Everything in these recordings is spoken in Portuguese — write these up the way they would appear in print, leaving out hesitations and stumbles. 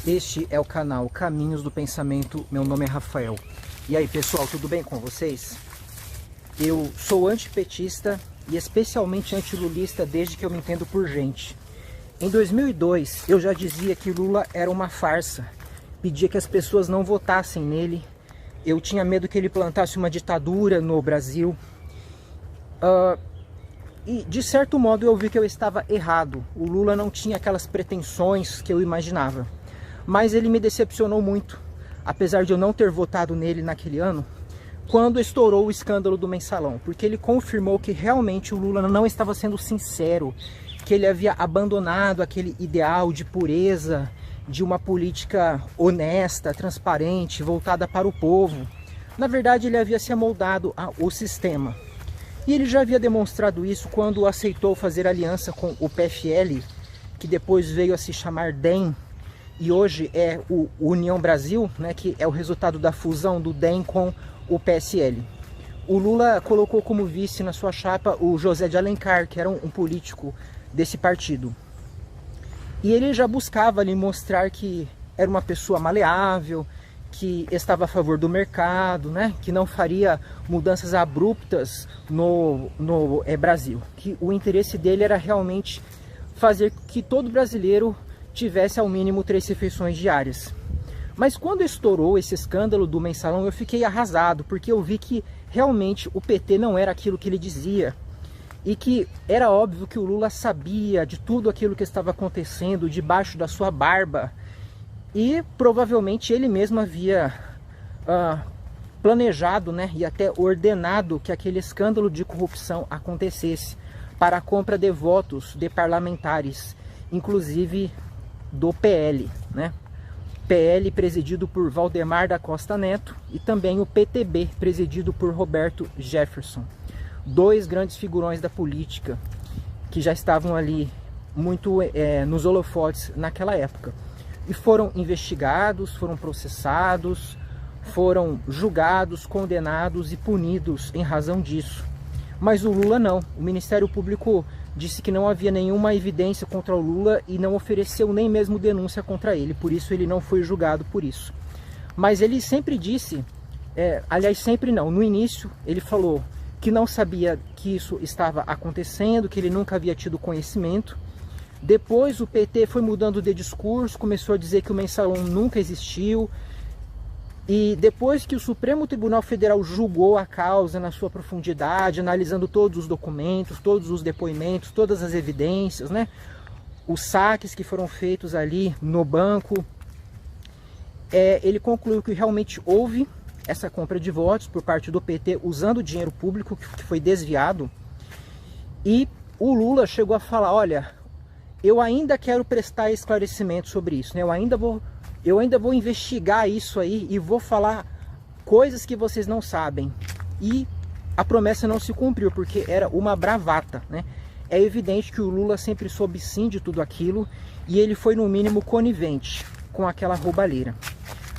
Este é o canal Caminhos do Pensamento, meu nome é Rafael. E aí pessoal, tudo bem com vocês? Eu sou antipetista e especialmente antilulista desde que eu me entendo por gente. Em 2002 eu já dizia que Lula era uma farsa, pedia que as pessoas não votassem nele, eu tinha medo que ele plantasse uma ditadura no Brasil. E de certo modo eu vi que eu estava errado, o Lula não tinha aquelas pretensões que eu imaginava. Mas ele me decepcionou muito, apesar de eu não ter votado nele naquele ano, quando estourou o escândalo do Mensalão, porque ele confirmou que realmente o Lula não estava sendo sincero, que ele havia abandonado aquele ideal de pureza, de uma política honesta, transparente, voltada para o povo. Na verdade, ele havia se amoldado ao sistema. E ele já havia demonstrado isso quando aceitou fazer aliança com o PFL, que depois veio a se chamar DEM, e hoje é o União Brasil, né, que é o resultado da fusão do DEM com o PSL. O Lula colocou como vice na sua chapa o José de Alencar, que era um político desse partido. E ele já buscava ali mostrar que era uma pessoa maleável, que estava a favor do mercado, né, que não faria mudanças abruptas no Brasil. Que o interesse dele era realmente fazer que todo brasileiro tivesse ao mínimo 3 refeições diárias. Mas quando estourou esse escândalo do Mensalão, eu fiquei arrasado, porque eu vi que realmente o PT não era aquilo que ele dizia. E que era óbvio que o Lula sabia de tudo aquilo que estava acontecendo debaixo da sua barba. E provavelmente ele mesmo havia planejado, né, e até ordenado que aquele escândalo de corrupção acontecesse para a compra de votos de parlamentares, inclusive do PL, né? PL presidido por Valdemar da Costa Neto e também o PTB presidido por Roberto Jefferson. 2 grandes figurões da política que já estavam ali muito nos holofotes naquela época. E foram investigados, foram processados, foram julgados, condenados e punidos em razão disso. Mas o Lula não. O Ministério Público disse que não havia nenhuma evidência contra o Lula e não ofereceu nem mesmo denúncia contra ele. Por isso ele não foi julgado por isso. Mas ele sempre disse, aliás sempre não, no início ele falou que não sabia que isso estava acontecendo, que ele nunca havia tido conhecimento. Depois o PT foi mudando de discurso, começou a dizer que o Mensalão nunca existiu. E depois que o Supremo Tribunal Federal julgou a causa na sua profundidade, analisando todos os documentos, todos os depoimentos, todas as evidências, né? Os saques que foram feitos ali no banco, ele concluiu que realmente houve essa compra de votos por parte do PT usando dinheiro público que foi desviado. E o Lula chegou a falar, olha, eu ainda quero prestar esclarecimento sobre isso, né? Eu ainda vou investigar isso aí e vou falar coisas que vocês não sabem. E a promessa não se cumpriu, porque era uma bravata, né? É evidente que o Lula sempre soube sim de tudo aquilo e ele foi no mínimo conivente com aquela roubalheira.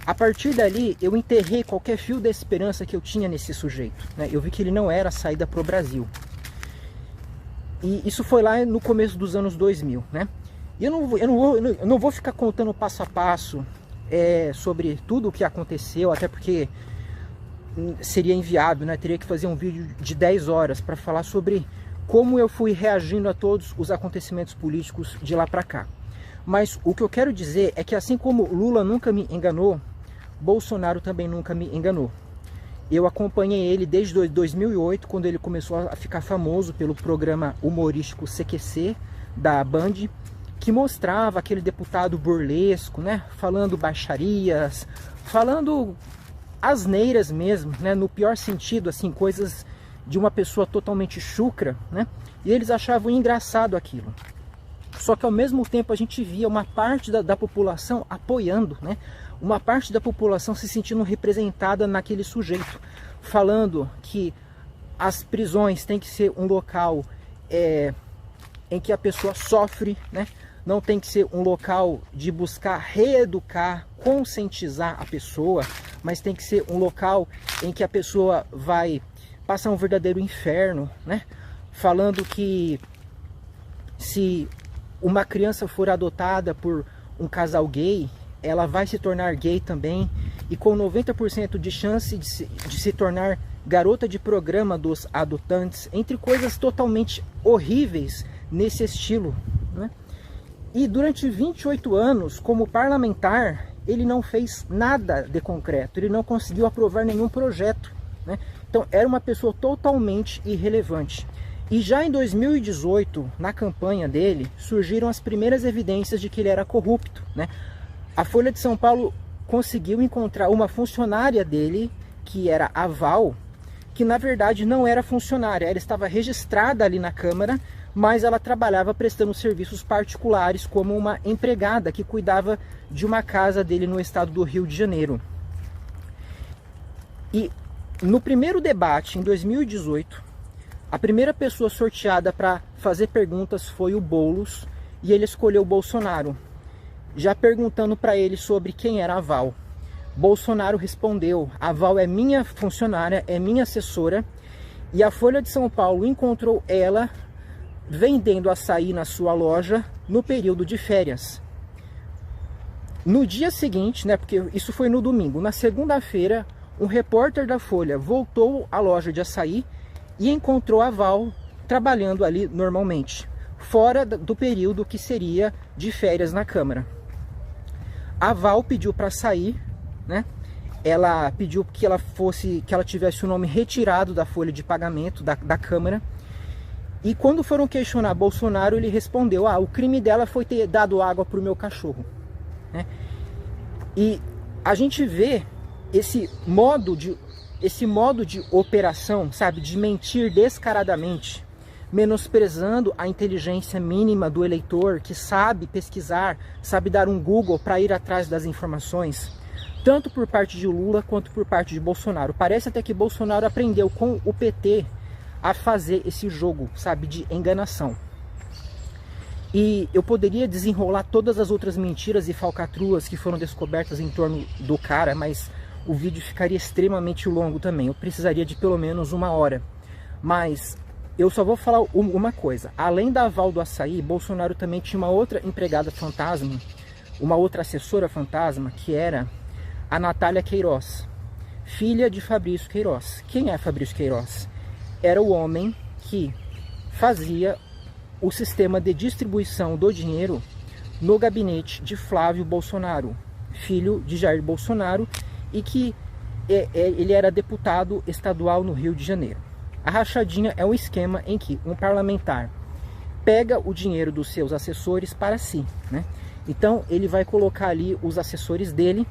A partir dali eu enterrei qualquer fio da esperança que eu tinha nesse sujeito, né? Eu vi que ele não era a saída para o Brasil. E isso foi lá no começo dos anos 2000, né? E eu não vou ficar contando passo a passo sobre tudo o que aconteceu, até porque seria inviável, né? Teria que fazer um vídeo de 10 horas para falar sobre como eu fui reagindo a todos os acontecimentos políticos de lá para cá. Mas o que eu quero dizer é que assim como Lula nunca me enganou, Bolsonaro também nunca me enganou. Eu acompanhei ele desde 2008, quando ele começou a ficar famoso pelo programa humorístico CQC da Band, que mostrava aquele deputado burlesco, né, falando baixarias, falando asneiras mesmo, né, no pior sentido, assim, coisas de uma pessoa totalmente chucra, né, e eles achavam engraçado aquilo. Só que ao mesmo tempo a gente via uma parte da população apoiando, né, uma parte da população se sentindo representada naquele sujeito, falando que as prisões têm que ser um local em que a pessoa sofre, né? Não tem que ser um local de buscar reeducar, conscientizar a pessoa, mas tem que ser um local em que a pessoa vai passar um verdadeiro inferno, né? Falando que se uma criança for adotada por um casal gay, ela vai se tornar gay também, e com 90% de chance de se tornar garota de programa dos adotantes, entre coisas totalmente horríveis nesse estilo, né? E durante 28 anos, como parlamentar, ele não fez nada de concreto, ele não conseguiu aprovar nenhum projeto, né? Então era uma pessoa totalmente irrelevante. E já em 2018, na campanha dele, surgiram as primeiras evidências de que ele era corrupto, né? A Folha de São Paulo conseguiu encontrar uma funcionária dele, que era a Val, que na verdade não era funcionária, ela estava registrada ali na Câmara, mas ela trabalhava prestando serviços particulares como uma empregada que cuidava de uma casa dele no estado do Rio de Janeiro. E no primeiro debate, em 2018, a primeira pessoa sorteada para fazer perguntas foi o Boulos, e ele escolheu o Bolsonaro, já perguntando para ele sobre quem era a Val. Bolsonaro respondeu: a Val é minha funcionária, é minha assessora, e a Folha de São Paulo encontrou ela vendendo açaí na sua loja no período de férias. No dia seguinte, né, porque isso foi no domingo, na segunda-feira, um repórter da Folha voltou à loja de açaí e encontrou a Val trabalhando ali normalmente, fora do período que seria de férias na Câmara. A Val pediu para sair, né? Ela pediu que ela tivesse o nome retirado da folha de pagamento da Câmara. E quando foram questionar Bolsonaro, ele respondeu: o crime dela foi ter dado água para o meu cachorro, né? E a gente vê esse modo de operação, sabe, de mentir descaradamente, menosprezando a inteligência mínima do eleitor, que sabe pesquisar, sabe dar um Google para ir atrás das informações, tanto por parte de Lula quanto por parte de Bolsonaro. Parece até que Bolsonaro aprendeu com o PT a fazer esse jogo, sabe, de enganação. E eu poderia desenrolar todas as outras mentiras e falcatruas que foram descobertas em torno do cara, mas o vídeo ficaria extremamente longo também. Eu precisaria de pelo menos 1 hora. Mas eu só vou falar uma coisa. Além da Val do açaí, Bolsonaro também tinha uma outra empregada fantasma, uma outra assessora fantasma, que era a Natália Queiroz, filha de Fabrício Queiroz. Quem é Fabrício Queiroz? Era o homem que fazia o sistema de distribuição do dinheiro no gabinete de Flávio Bolsonaro, filho de Jair Bolsonaro, e que ele era deputado estadual no Rio de Janeiro. A rachadinha é um esquema em que um parlamentar pega o dinheiro dos seus assessores para si, né? Então ele vai colocar ali os assessores dele,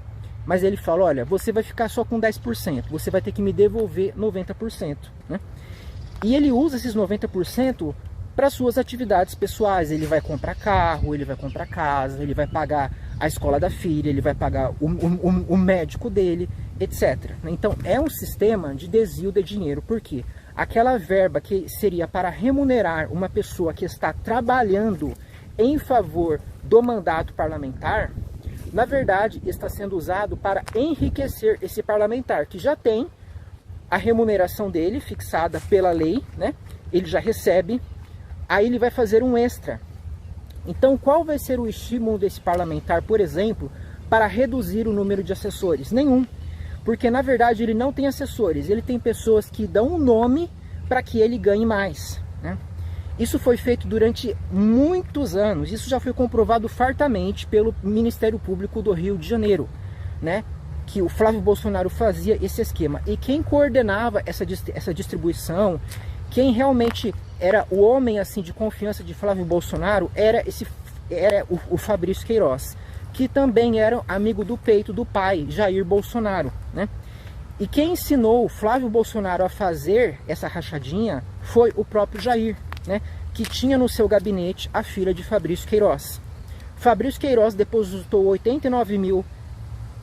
mas ele fala: olha, você vai ficar só com 10%, você vai ter que me devolver 90%, né? E ele usa esses 90% para suas atividades pessoais. Ele vai comprar carro, ele vai comprar casa, ele vai pagar a escola da filha, ele vai pagar o médico dele, etc. Então é um sistema de desvio de dinheiro, porque aquela verba que seria para remunerar uma pessoa que está trabalhando em favor do mandato parlamentar, na verdade está sendo usado para enriquecer esse parlamentar, que já tem a remuneração dele fixada pela lei, né? Ele já recebe, aí ele vai fazer um extra. Então qual vai ser o estímulo desse parlamentar, por exemplo, para reduzir o número de assessores? Nenhum, porque na verdade ele não tem assessores, ele tem pessoas que dão um nome para que ele ganhe mais, né? Isso foi feito durante muitos anos, isso já foi comprovado fartamente pelo Ministério Público do Rio de Janeiro, né? Que o Flávio Bolsonaro fazia esse esquema. E quem coordenava essa distribuição, quem realmente era o homem assim de confiança de Flávio Bolsonaro, era o Fabrício Queiroz, que também era amigo do peito do pai, Jair Bolsonaro, né? E quem ensinou o Flávio Bolsonaro a fazer essa rachadinha foi o próprio Jair, né? Que tinha no seu gabinete a filha de Fabrício Queiroz. Fabrício Queiroz depositou 89 mil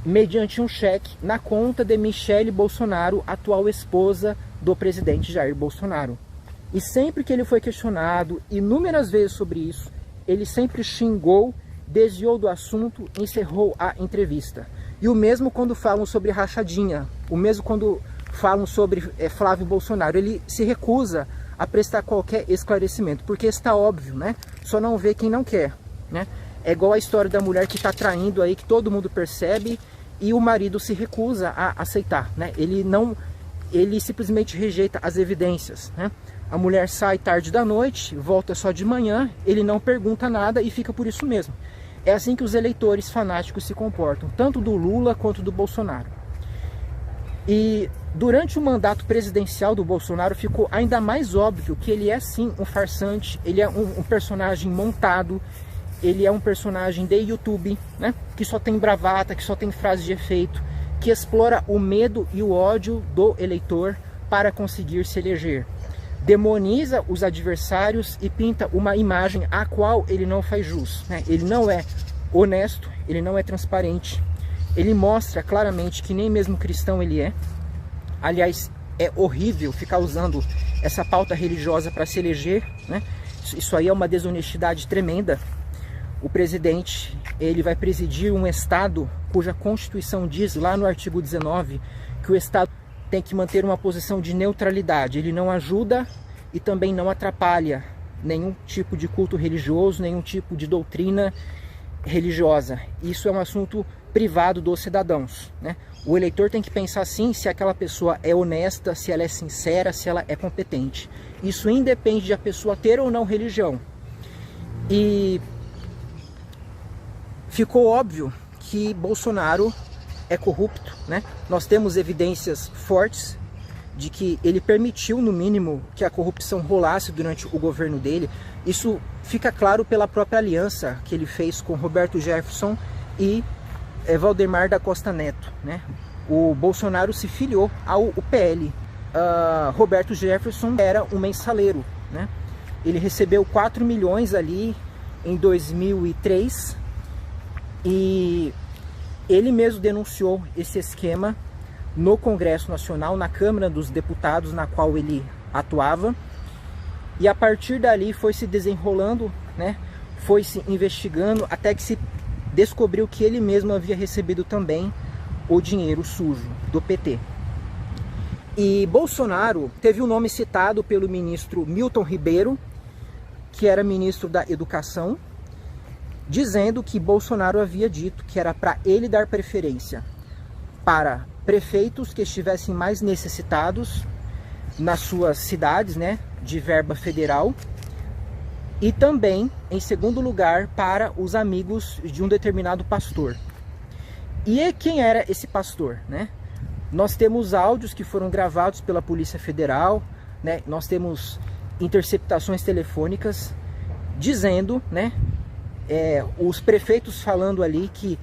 mediante um cheque na conta de Michele Bolsonaro, atual esposa do presidente Jair Bolsonaro. E sempre que ele foi questionado, inúmeras vezes sobre isso, ele sempre xingou, desviou do assunto, encerrou a entrevista. E o mesmo quando falam sobre rachadinha, o mesmo quando falam sobre Flávio Bolsonaro, ele se recusa a prestar qualquer esclarecimento, porque está óbvio, né? Só não vê quem não quer, né? É igual a história da mulher que está traindo aí, que todo mundo percebe, e o marido se recusa a aceitar, né? Ele simplesmente rejeita as evidências, né? A mulher sai tarde da noite, volta só de manhã, ele não pergunta nada e fica por isso mesmo. É assim que os eleitores fanáticos se comportam, tanto do Lula quanto do Bolsonaro. E durante o mandato presidencial do Bolsonaro ficou ainda mais óbvio que ele é sim um farsante, ele é um personagem montado, ele é um personagem de YouTube, né? Que só tem bravata, que só tem frase de efeito, que explora o medo e o ódio do eleitor para conseguir se eleger. Demoniza os adversários e pinta uma imagem a qual ele não faz jus, né? Ele não é honesto, ele não é transparente, ele mostra claramente que nem mesmo cristão ele é. Aliás, é horrível ficar usando essa pauta religiosa para se eleger, né? Isso aí é uma desonestidade tremenda. O presidente, ele vai presidir um Estado cuja Constituição diz lá no artigo 19 que o Estado tem que manter uma posição de neutralidade. Ele não ajuda e também não atrapalha nenhum tipo de culto religioso, nenhum tipo de doutrina religiosa. Isso é um assunto privado dos cidadãos, né? O eleitor tem que pensar sim se aquela pessoa é honesta, se ela é sincera, se ela é competente. Isso independe de a pessoa ter ou não religião. E ficou óbvio que Bolsonaro é corrupto, né? Nós temos evidências fortes de que ele permitiu, no mínimo, que a corrupção rolasse durante o governo dele. Isso fica claro pela própria aliança que ele fez com Roberto Jefferson e Valdemar da Costa Neto, né? O Bolsonaro se filiou ao PL. Roberto Jefferson era um mensaleiro, né? Ele recebeu 4 milhões ali em 2003 e ele mesmo denunciou esse esquema no Congresso Nacional, na Câmara dos Deputados, na qual ele atuava. E a partir dali foi se desenrolando, né? Foi se investigando até que se descobriu que ele mesmo havia recebido também o dinheiro sujo do PT. E Bolsonaro teve o nome citado pelo ministro Milton Ribeiro, que era ministro da Educação, dizendo que Bolsonaro havia dito que era para ele dar preferência para prefeitos que estivessem mais necessitados nas suas cidades, né, de verba federal, e também, em segundo lugar, para os amigos de um determinado pastor. E quem era esse pastor, né? Nós temos áudios que foram gravados pela Polícia Federal, né? Nós temos interceptações telefônicas dizendo, né, os prefeitos falando ali que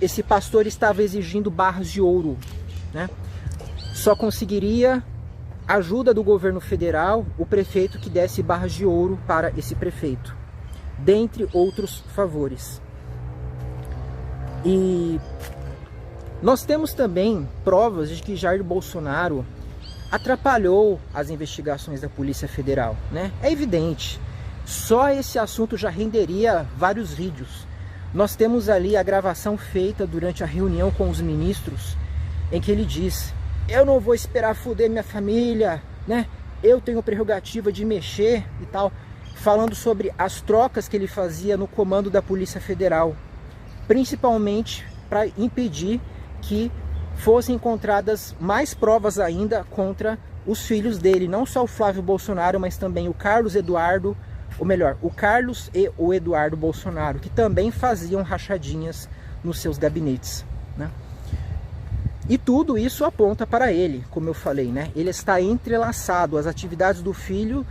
esse pastor estava exigindo barras de ouro, né? Só conseguiria ajuda do governo federal o prefeito que desse barras de ouro para esse prefeito, dentre outros favores. E nós temos também provas de que Jair Bolsonaro atrapalhou as investigações da Polícia Federal, né? É evidente. Só esse assunto já renderia vários vídeos. Nós temos ali a gravação feita durante a reunião com os ministros, em que ele diz: eu não vou esperar foder minha família, né? Eu tenho prerrogativa de mexer e tal, falando sobre as trocas que ele fazia no comando da Polícia Federal, principalmente para impedir que fossem encontradas mais provas ainda contra os filhos dele, não só o Flávio Bolsonaro, mas também o Carlos Eduardo, ou melhor, o Carlos e o Eduardo Bolsonaro, que também faziam rachadinhas nos seus gabinetes, né? E tudo isso aponta para ele, como eu falei, né? Ele está entrelaçado, as atividades do filho,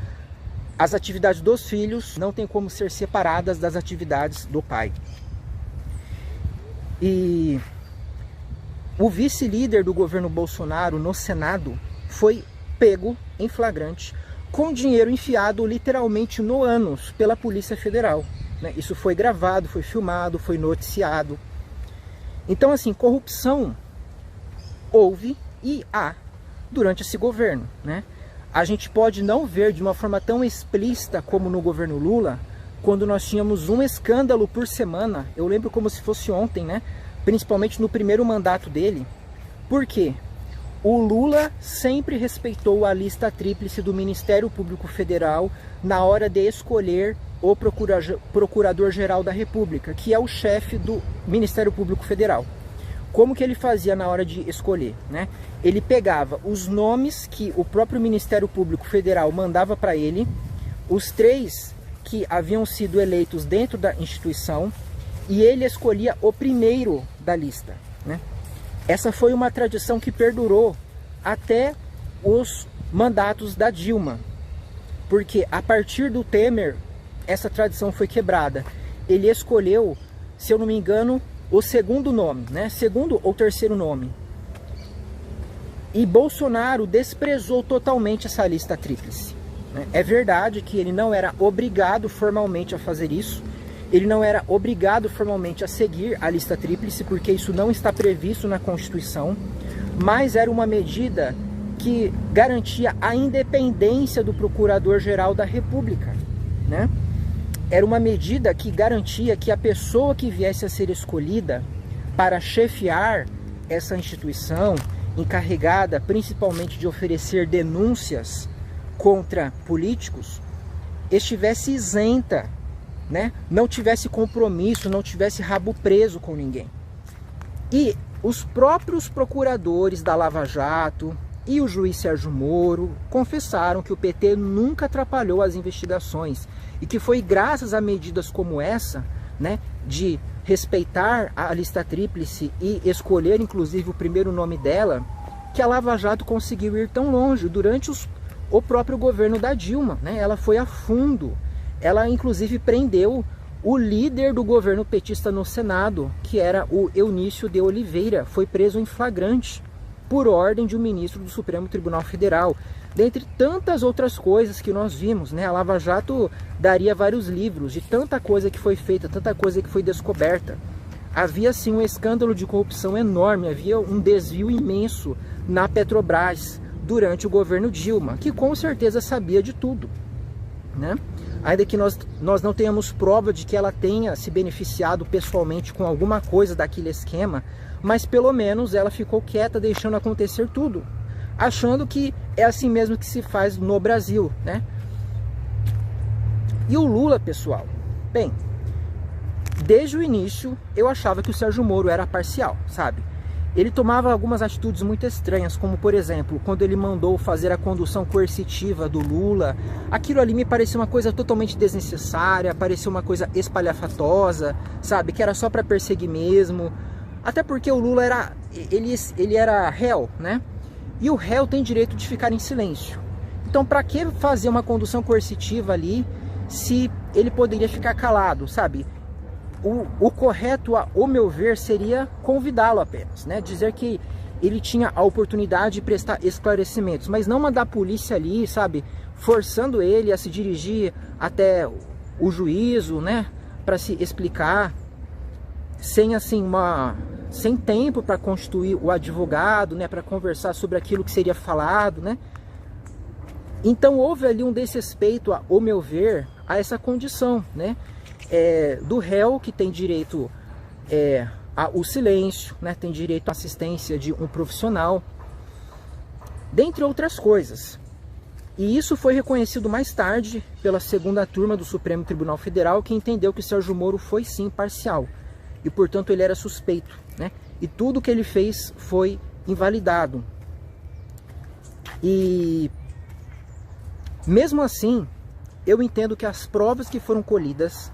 as atividades dos filhos não tem como ser separadas das atividades do pai. E o vice-líder do governo Bolsonaro no Senado foi pego em flagrante com dinheiro enfiado literalmente no ânus pela Polícia Federal, né? Isso foi gravado, foi filmado, foi noticiado. Então, assim, corrupção houve e há durante esse governo, né? A gente pode não ver de uma forma tão explícita como no governo Lula, quando nós tínhamos um escândalo por semana. Eu lembro como se fosse ontem, né? Principalmente no primeiro mandato dele. Por quê? O Lula sempre respeitou a lista tríplice do Ministério Público Federal na hora de escolher o Procurador-Geral da República, que é o chefe do Ministério Público Federal. Como que ele fazia na hora de escolher, né? Ele pegava os nomes que o próprio Ministério Público Federal mandava para ele, os 3 que haviam sido eleitos dentro da instituição, e ele escolhia o primeiro da lista, né? Essa foi uma tradição que perdurou até os mandatos da Dilma, porque a partir do Temer essa tradição foi quebrada. Ele escolheu, se eu não me engano, o segundo nome, né? Segundo ou terceiro nome. E Bolsonaro desprezou totalmente essa lista tríplice, né? É verdade que ele não era obrigado formalmente a fazer isso. Ele não era obrigado formalmente a seguir a lista tríplice, porque isso não está previsto na Constituição. Mas era uma medida que garantia a independência do Procurador-Geral da República, né? Era uma medida que garantia que a pessoa que viesse a ser escolhida para chefiar essa instituição, encarregada principalmente de oferecer denúncias contra políticos, estivesse isenta, né? Não tivesse compromisso, não tivesse rabo preso com ninguém. E os próprios procuradores da Lava Jato e o juiz Sérgio Moro confessaram que o PT nunca atrapalhou as investigações e que foi graças a medidas como essa, né, de respeitar a lista tríplice e escolher inclusive o primeiro nome dela, que a Lava Jato conseguiu ir tão longe durante o próprio governo da Dilma, né? Ela foi a fundo, ela inclusive prendeu o líder do governo petista no Senado, que era o Eunício de Oliveira, foi preso em flagrante por ordem de um ministro do Supremo Tribunal Federal. Dentre tantas outras coisas que nós vimos, né? A Lava Jato daria vários livros de tanta coisa que foi feita, tanta coisa que foi descoberta. Havia sim um escândalo de corrupção enorme, havia um desvio imenso na Petrobras durante o governo Dilma, que com certeza sabia de tudo, né? Ainda que nós não tenhamos prova de que ela tenha se beneficiado pessoalmente com alguma coisa daquele esquema, mas pelo menos ela ficou quieta, deixando acontecer tudo, achando que é assim mesmo que se faz no Brasil, né? E o Lula, pessoal, bem, desde o início eu achava que o Sérgio Moro era parcial, sabe? Ele tomava algumas atitudes muito estranhas, como por exemplo, quando ele mandou fazer a condução coercitiva do Lula. Aquilo ali me parecia uma coisa totalmente desnecessária, parecia uma coisa espalhafatosa, sabe? Que era só para perseguir mesmo. Até porque o Lula ele era réu, né? E o réu tem direito de ficar em silêncio. Então para que fazer uma condução coercitiva ali, se ele poderia ficar calado, sabe? O correto, ao meu ver, seria convidá-lo apenas, né? Dizer que ele tinha a oportunidade de prestar esclarecimentos, mas não mandar a polícia ali, sabe? Forçando ele a se dirigir até o juízo, né? Para se explicar, sem assim sem tempo para constituir o advogado, né? Para conversar sobre aquilo que seria falado, né? Então houve ali um desrespeito, ao meu ver, a essa condição, né? Do réu, que tem direito ao silêncio, né? Tem direito à assistência de um profissional, dentre outras coisas. E isso foi reconhecido mais tarde pela segunda turma do Supremo Tribunal Federal, que entendeu que Sérgio Moro foi sim parcial e portanto ele era suspeito, né? E tudo que ele fez foi invalidado. E mesmo assim, eu entendo que as provas que foram colhidas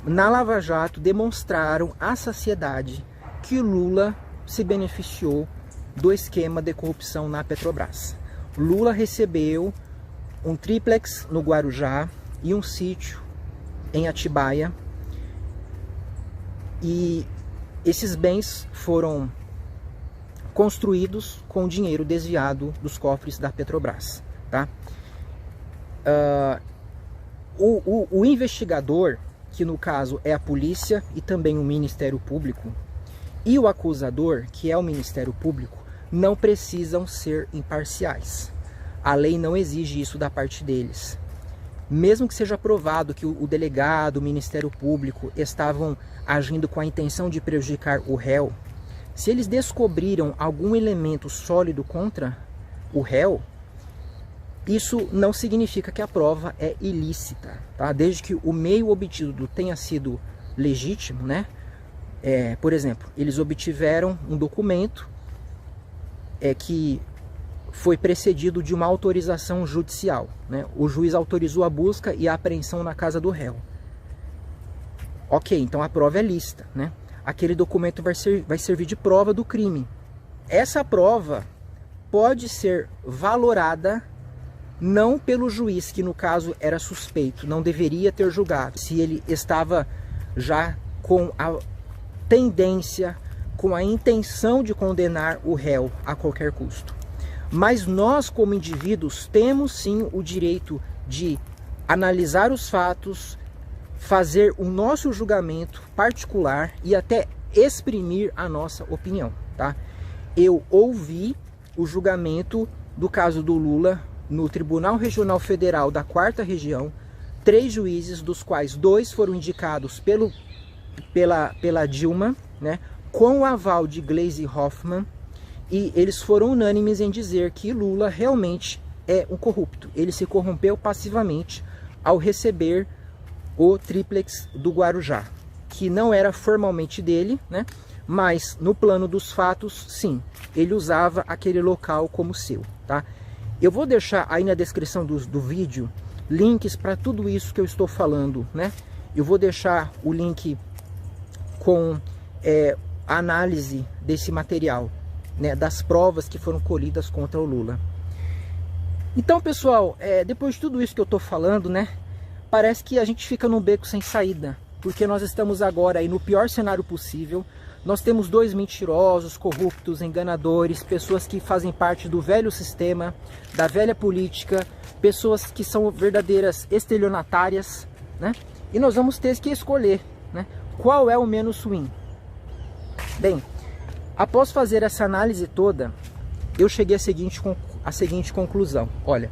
na Lava Jato demonstraram à saciedade que Lula se beneficiou do esquema de corrupção na Petrobras. Lula recebeu um triplex no Guarujá e um sítio em Atibaia, e esses bens foram construídos com dinheiro desviado dos cofres da Petrobras, tá? O investigador, que no caso é a polícia e também o Ministério Público, e o acusador, que é o Ministério Público, não precisam ser imparciais. A lei não exige isso da parte deles. Mesmo que seja provado que o delegado, o Ministério Público estavam agindo com a intenção de prejudicar o réu, se eles descobriram algum elemento sólido contra o réu, Isso não significa que a prova é ilícita, tá? Desde que o meio obtido tenha sido legítimo, né? Por exemplo, eles obtiveram um documento que foi precedido de uma autorização judicial, né? O juiz autorizou a busca e a apreensão na casa do réu. Ok, então a prova é lícita, né? Aquele documento vai servir de prova do crime. Essa prova pode ser valorada não pelo juiz, que no caso era suspeito, não deveria ter julgado, se ele estava já com a tendência, com a intenção de condenar o réu a qualquer custo. Mas nós, como indivíduos, temos sim o direito de analisar os fatos, fazer o nosso julgamento particular e até exprimir a nossa opinião, tá? Eu ouvi o julgamento do caso do Lula no Tribunal Regional Federal da 4ª Região, 3 juízes, dos quais 2 foram indicados pela Dilma, né, com o aval de Gleisi Hoffmann, e eles foram unânimes em dizer que Lula realmente é um corrupto. Ele se corrompeu passivamente ao receber o tríplex do Guarujá, que não era formalmente dele, né, mas no plano dos fatos, sim, ele usava aquele local como seu, tá? Eu vou deixar aí na descrição do vídeo links para tudo isso que eu estou falando, né? Eu vou deixar o link com a análise desse material, né, das provas que foram colhidas contra o Lula. Então, pessoal, depois de tudo isso que eu estou falando, né, parece que a gente fica num beco sem saída, porque nós estamos agora aí no pior cenário possível. Nós temos 2 mentirosos, corruptos, enganadores, pessoas que fazem parte do velho sistema, da velha política, pessoas que são verdadeiras estelionatárias, né? E nós vamos ter que escolher, né, qual é o menos ruim. Bem, após fazer essa análise toda, eu cheguei à seguinte conclusão. Olha,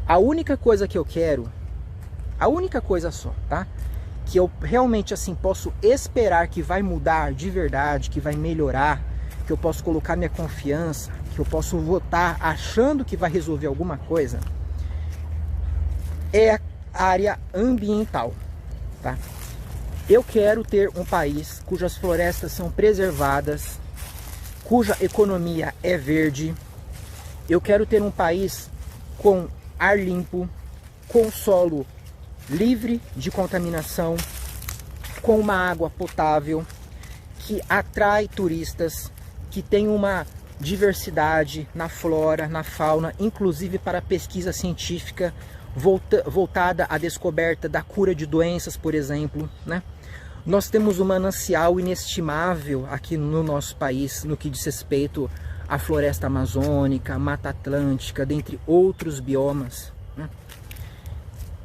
a única coisa que eu quero, a única coisa só, tá? Que eu realmente assim posso esperar que vai mudar de verdade, que vai melhorar, que eu posso colocar minha confiança, que eu posso votar achando que vai resolver alguma coisa, é a área ambiental, tá? Eu quero ter um país cujas florestas são preservadas, cuja economia é verde. Eu quero ter um país com ar limpo, com solo livre de contaminação, com uma água potável, que atrai turistas, que tem uma diversidade na flora, na fauna, inclusive para pesquisa científica voltada à descoberta da cura de doenças, por exemplo, né? Nós temos um manancial inestimável aqui no nosso país, no que diz respeito à floresta amazônica, Mata Atlântica, dentre outros biomas, né?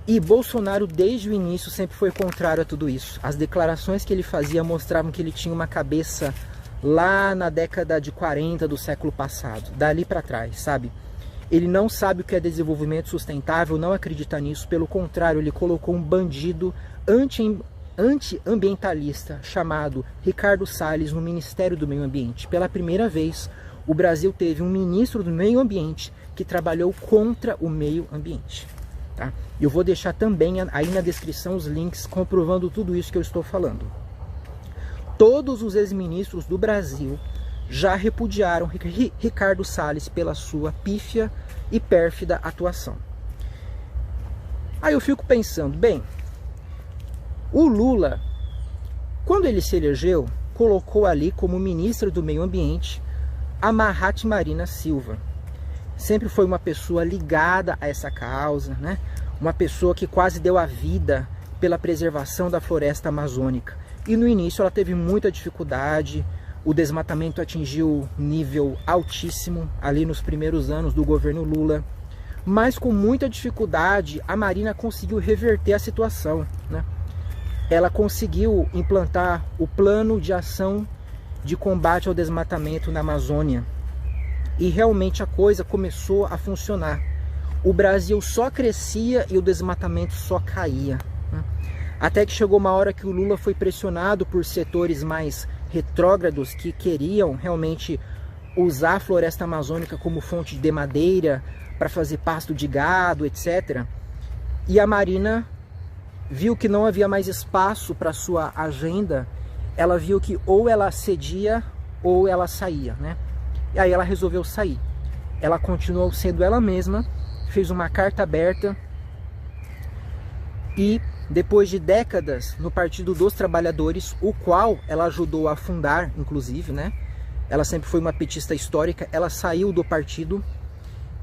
E Bolsonaro, desde o início, sempre foi contrário a tudo isso. As declarações que ele fazia mostravam que ele tinha uma cabeça lá na década de 40 do século passado, dali para trás, sabe? Ele não sabe o que é desenvolvimento sustentável, não acredita nisso, pelo contrário, ele colocou um bandido anti-ambientalista chamado Ricardo Salles no Ministério do Meio Ambiente. Pela primeira vez, o Brasil teve um ministro do Meio Ambiente que trabalhou contra o meio ambiente. Tá? Eu vou deixar também aí na descrição os links comprovando tudo isso que eu estou falando. Todos os ex-ministros do Brasil já repudiaram Ricardo Salles pela sua pífia e pérfida atuação. Aí eu fico pensando, bem, o Lula, quando ele se elegeu, colocou ali como ministra do Meio Ambiente a Mahatma Marina Silva. Sempre foi uma pessoa ligada a essa causa, né? Uma pessoa que quase deu a vida pela preservação da floresta amazônica. E no início ela teve muita dificuldade, o desmatamento atingiu nível altíssimo ali nos primeiros anos do governo Lula. Mas com muita dificuldade a Marina conseguiu reverter a situação, né? Ela conseguiu implantar o plano de ação de combate ao desmatamento na Amazônia. E realmente a coisa começou a funcionar. O Brasil só crescia e o desmatamento só caía, né? Até que chegou uma hora que o Lula foi pressionado por setores mais retrógrados que queriam realmente usar a floresta amazônica como fonte de madeira para fazer pasto de gado, etc. E a Marina viu que não havia mais espaço para sua agenda. Ela viu que ou ela cedia ou ela saía, né? E aí ela resolveu sair. Ela continuou sendo ela mesma, fez uma carta aberta e depois de décadas no Partido dos Trabalhadores, o qual ela ajudou a fundar, inclusive, né? Ela sempre foi uma petista histórica, ela saiu do partido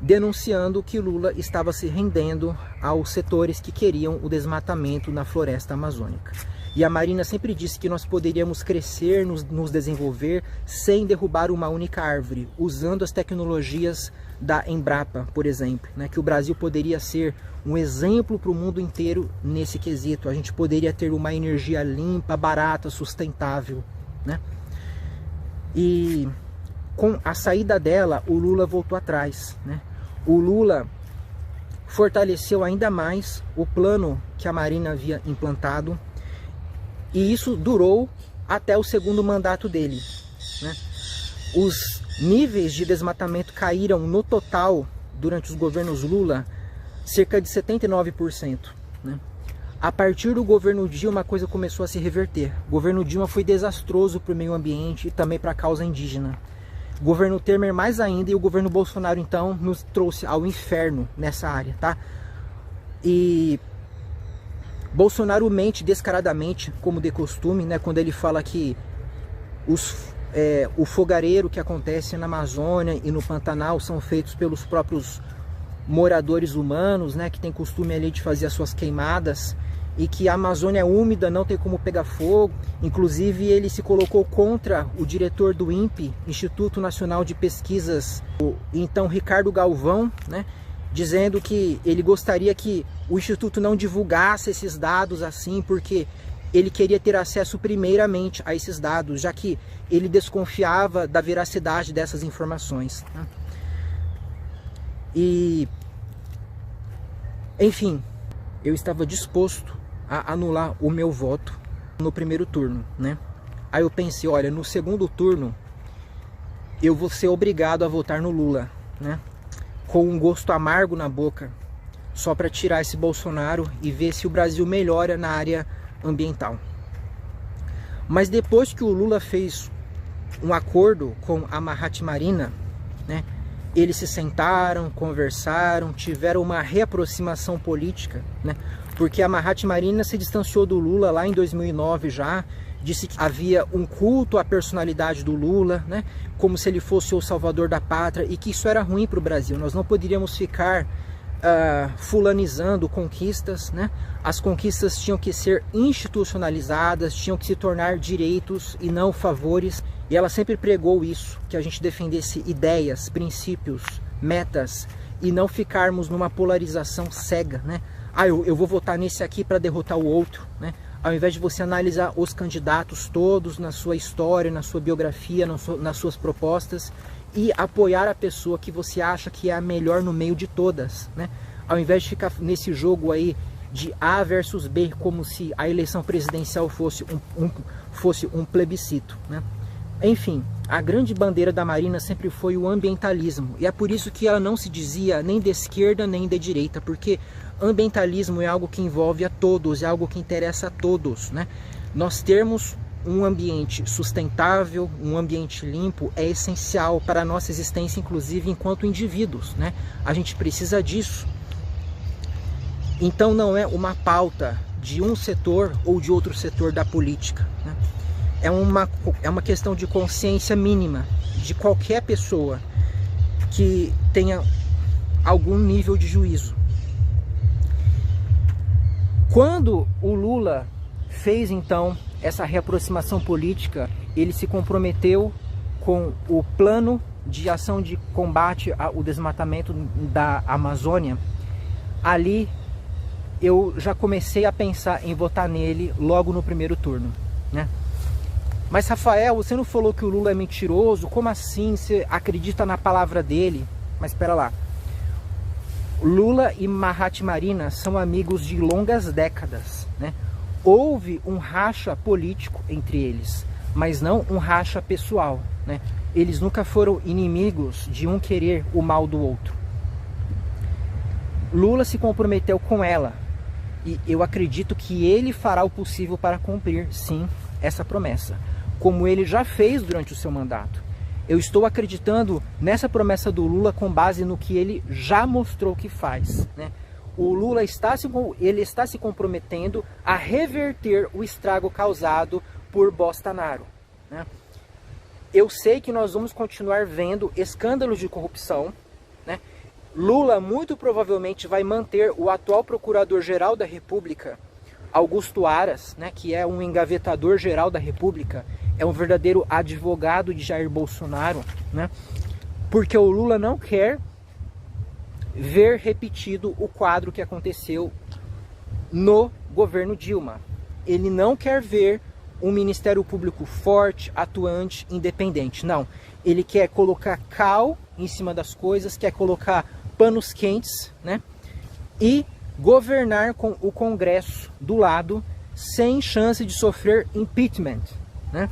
denunciando que Lula estava se rendendo aos setores que queriam o desmatamento na floresta amazônica. E a Marina sempre disse que nós poderíamos crescer, nos desenvolver, sem derrubar uma única árvore, usando as tecnologias da Embrapa, por exemplo, né? Que o Brasil poderia ser um exemplo para o mundo inteiro nesse quesito. A gente poderia ter uma energia limpa, barata, sustentável, né? E com a saída dela, o Lula voltou atrás, né? O Lula fortaleceu ainda mais o plano que a Marina havia implantado, e isso durou até o segundo mandato dele, né? Os níveis de desmatamento caíram no total, durante os governos Lula, cerca de 79%, né? A partir do governo Dilma, a coisa começou a se reverter. O governo Dilma foi desastroso para o meio ambiente e também para a causa indígena. O governo Temer mais ainda, e o governo Bolsonaro então nos trouxe ao inferno nessa área, tá? E Bolsonaro mente descaradamente, como de costume, né, quando ele fala que o fogareiro que acontece na Amazônia e no Pantanal são feitos pelos próprios moradores humanos, né, que tem costume ali de fazer as suas queimadas, e que a Amazônia é úmida, não tem como pegar fogo. Inclusive ele se colocou contra o diretor do INPE, Instituto Nacional de Pesquisas, o então Ricardo Galvão, né, dizendo que ele gostaria que o Instituto não divulgasse esses dados assim, porque ele queria ter acesso primeiramente a esses dados, já que ele desconfiava da veracidade dessas informações, né? E, enfim, eu estava disposto a anular o meu voto no primeiro turno, né? Aí eu pensei, olha, no segundo turno eu vou ser obrigado a votar no Lula, né? Com um gosto amargo na boca, só para tirar esse Bolsonaro e ver se o Brasil melhora na área ambiental. Mas depois que o Lula fez um acordo com a Mahatma Marina, né? Eles se sentaram, conversaram, tiveram uma reaproximação política, né? Porque a Mahatma Marina se distanciou do Lula lá em 2009 já, disse que havia um culto à personalidade do Lula, né? Como se ele fosse o salvador da pátria, e que isso era ruim para o Brasil. Nós não poderíamos ficar fulanizando conquistas, né? As conquistas tinham que ser institucionalizadas, tinham que se tornar direitos e não favores. E ela sempre pregou isso, que a gente defendesse ideias, princípios, metas, e não ficarmos numa polarização cega, né? Ah, eu vou votar nesse aqui para derrotar o outro, né? Ao invés de você analisar os candidatos todos na sua história, na sua biografia, nas suas propostas, e apoiar a pessoa que você acha que é a melhor no meio de todas, né? Ao invés de ficar nesse jogo aí de A versus B, como se a eleição presidencial fosse um plebiscito, né? Enfim, a grande bandeira da Marina sempre foi o ambientalismo, e é por isso que ela não se dizia nem de esquerda nem de direita, porque ambientalismo é algo que envolve a todos, é algo que interessa a todos, né? Nós termos um ambiente sustentável, um ambiente limpo, é essencial para a nossa existência, inclusive enquanto indivíduos, né? A gente precisa disso. Então não é uma pauta de um setor ou de outro setor da política, né? É uma questão de consciência mínima de qualquer pessoa que tenha algum nível de juízo. Quando o Lula fez então essa reaproximação política, ele se comprometeu com o plano de ação de combate ao desmatamento da Amazônia. Ali eu já comecei a pensar em votar nele logo no primeiro turno, né? Mas Rafael, você não falou que o Lula é mentiroso? Como assim? Você acredita na palavra dele? Mas espera lá. Lula e Mahatma Marina são amigos de longas décadas, né? Houve um racha político entre eles, mas não um racha pessoal, né? Eles nunca foram inimigos de um querer o mal do outro. Lula se comprometeu com ela e eu acredito que ele fará o possível para cumprir, sim, essa promessa, como ele já fez durante o seu mandato. Eu estou acreditando nessa promessa do Lula com base no que ele já mostrou que faz, né? O Lula está se comprometendo a reverter o estrago causado por Bolsonaro, né? Eu sei que nós vamos continuar vendo escândalos de corrupção, né? Lula muito provavelmente vai manter o atual Procurador-Geral da República, Augusto Aras, né, que é um engavetador-geral da República, é um verdadeiro advogado de Jair Bolsonaro, né? Porque o Lula não quer ver repetido o quadro que aconteceu no governo Dilma. Ele não quer ver um Ministério Público forte, atuante, independente. Não. Ele quer colocar cal em cima das coisas, quer colocar panos quentes, né? E governar com o Congresso do lado, sem chance de sofrer impeachment, né?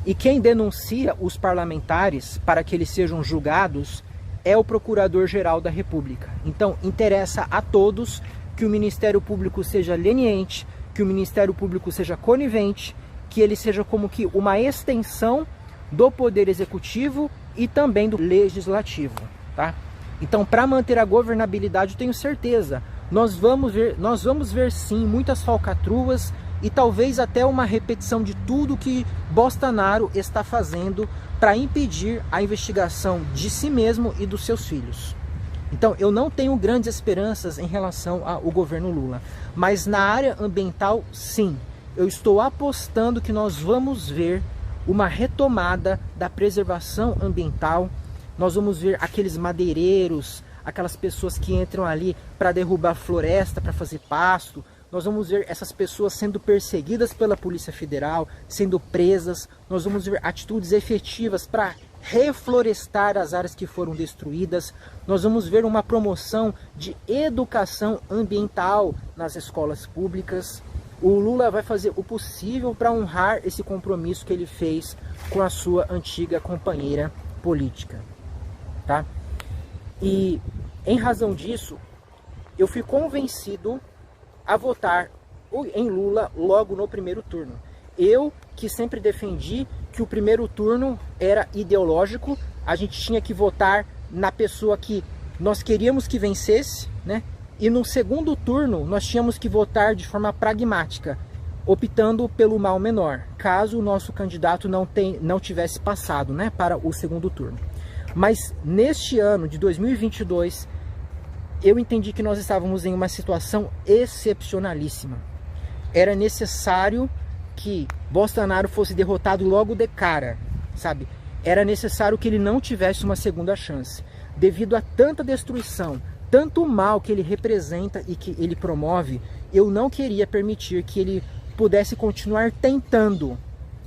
E quem denuncia os parlamentares para que eles sejam julgados é o Procurador-Geral da República. Então, interessa a todos que o Ministério Público seja leniente, que o Ministério Público seja conivente, que ele seja como que uma extensão do Poder Executivo e também do Legislativo, tá? Então, para manter a governabilidade, eu tenho certeza, nós vamos ver sim muitas falcatruas e talvez até uma repetição de tudo que Bolsonaro está fazendo para impedir a investigação de si mesmo e dos seus filhos. Então, eu não tenho grandes esperanças em relação ao governo Lula, mas na área ambiental, sim, eu estou apostando que nós vamos ver uma retomada da preservação ambiental. Nós vamos ver aqueles madeireiros, aquelas pessoas que entram ali para derrubar floresta, para fazer pasto. Nós vamos ver essas pessoas sendo perseguidas pela Polícia Federal, sendo presas. Nós vamos ver atitudes efetivas para reflorestar as áreas que foram destruídas. Nós vamos ver uma promoção de educação ambiental nas escolas públicas. O Lula vai fazer o possível para honrar esse compromisso que ele fez com a sua antiga companheira política, tá? E em razão disso, eu fui convencido a votar em Lula logo no primeiro turno. Eu, que sempre defendi que o primeiro turno era ideológico, a gente tinha que votar na pessoa que nós queríamos que vencesse, né? E no segundo turno nós tínhamos que votar de forma pragmática, optando pelo mal menor, caso o nosso candidato não tivesse passado, né, para o segundo turno. Mas neste ano de 2022, eu entendi que nós estávamos em uma situação excepcionalíssima. Era necessário que Bolsonaro fosse derrotado logo de cara, sabe? Era necessário que ele não tivesse uma segunda chance. Devido a tanta destruição, tanto mal que ele representa e que ele promove, eu não queria permitir que ele pudesse continuar tentando.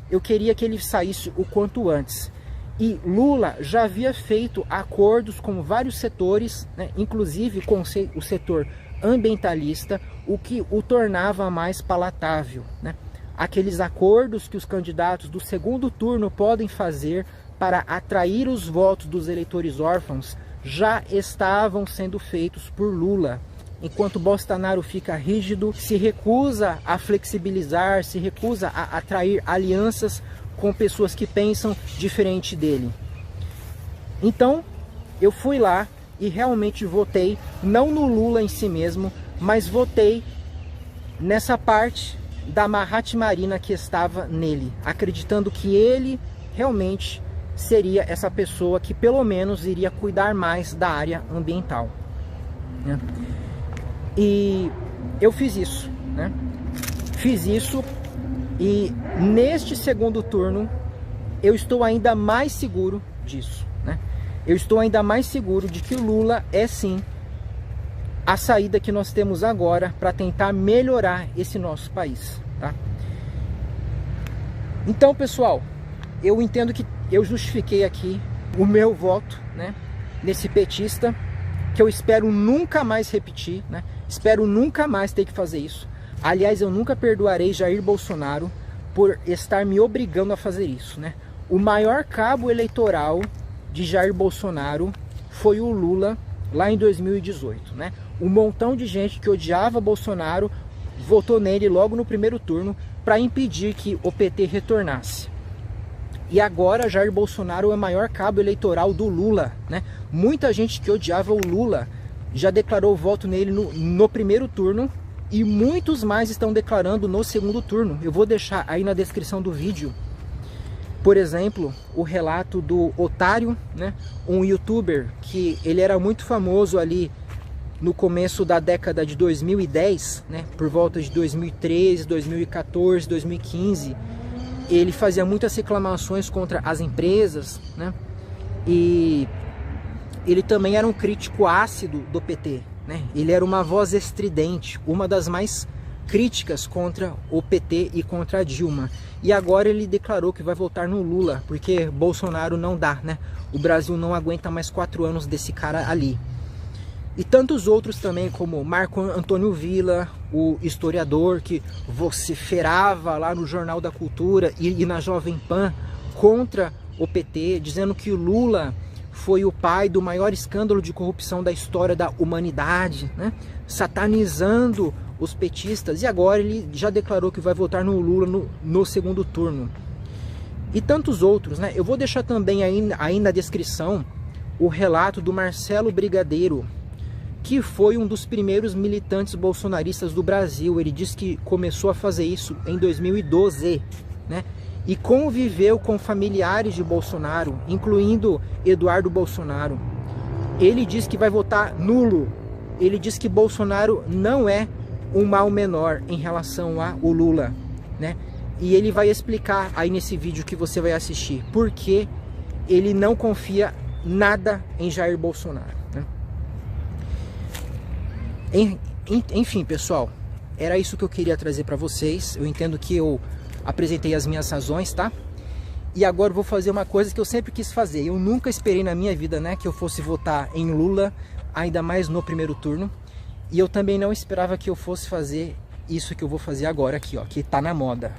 Eu queria que ele saísse o quanto antes. E Lula já havia feito acordos com vários setores, né, inclusive com o setor ambientalista, o que o tornava mais palatável, né? Aqueles acordos que os candidatos do segundo turno podem fazer para atrair os votos dos eleitores órfãos já estavam sendo feitos por Lula, enquanto Bolsonaro fica rígido, se recusa a flexibilizar, se recusa a atrair alianças com pessoas que pensam diferente dele. Então, eu fui lá e realmente votei, não no Lula em si mesmo, mas votei nessa parte da Mahatma Marina que estava nele, acreditando que ele realmente seria essa pessoa que pelo menos iria cuidar mais da área ambiental, né? E eu fiz isso, né? Fiz isso e neste segundo turno eu estou ainda mais seguro disso, né? Eu estou ainda mais seguro de que o Lula é sim a saída que nós temos agora para tentar melhorar esse nosso país, tá? Então, pessoal, eu entendo que eu justifiquei aqui o meu voto, né, nesse petista, que eu espero nunca mais repetir, né? Espero nunca mais ter que fazer isso. Aliás, eu nunca perdoarei Jair Bolsonaro por estar me obrigando a fazer isso, né? O maior cabo eleitoral de Jair Bolsonaro foi o Lula lá em 2018, né? um montão de gente que odiava Bolsonaro votou nele logo no primeiro turno para impedir que o PT retornasse. E agora Jair Bolsonaro é o maior cabo eleitoral do Lula, né? Muita gente que odiava o Lula já declarou voto nele no primeiro turno e muitos mais estão declarando no segundo turno. Eu vou deixar aí na descrição do vídeo, por exemplo, o relato do Otário, né? Um youtuber que ele era muito famoso ali no começo da década de 2010, né? Por volta de 2013, 2014, 2015. Ele fazia muitas reclamações contra as empresas, né? E ele também era um crítico ácido do PT, né? Ele era uma voz estridente, uma das mais críticas contra o PT e contra a Dilma. E agora ele declarou que vai votar no Lula, porque Bolsonaro não dá, né? O Brasil não aguenta mais 4 anos desse cara ali. E tantos outros também, como Marco Antônio Villa, o historiador que vociferava lá no Jornal da Cultura e na Jovem Pan contra o PT, dizendo que o Lula foi o pai do maior escândalo de corrupção da história da humanidade, né? Satanizando os petistas, e agora ele já declarou que vai votar no Lula no segundo turno. E tantos outros, né? Eu vou deixar também aí na descrição o relato do Marcelo Brigadeiro, que foi um dos primeiros militantes bolsonaristas do Brasil. Ele disse que começou a fazer isso em 2012, né? E conviveu com familiares de Bolsonaro, incluindo Eduardo Bolsonaro. Ele diz que vai votar nulo. Ele diz que Bolsonaro não é um mal menor em relação ao Lula, né? E ele vai explicar aí nesse vídeo que você vai assistir por que ele não confia nada em Jair Bolsonaro, né? Enfim, pessoal, era isso que eu queria trazer para vocês. Eu entendo que eu apresentei as minhas razões, tá? E agora eu vou fazer uma coisa que eu sempre quis fazer. Eu nunca esperei na minha vida, né, que eu fosse votar em Lula, ainda mais no primeiro turno. E eu também não esperava que eu fosse fazer isso que eu vou fazer agora aqui, ó, que tá na moda.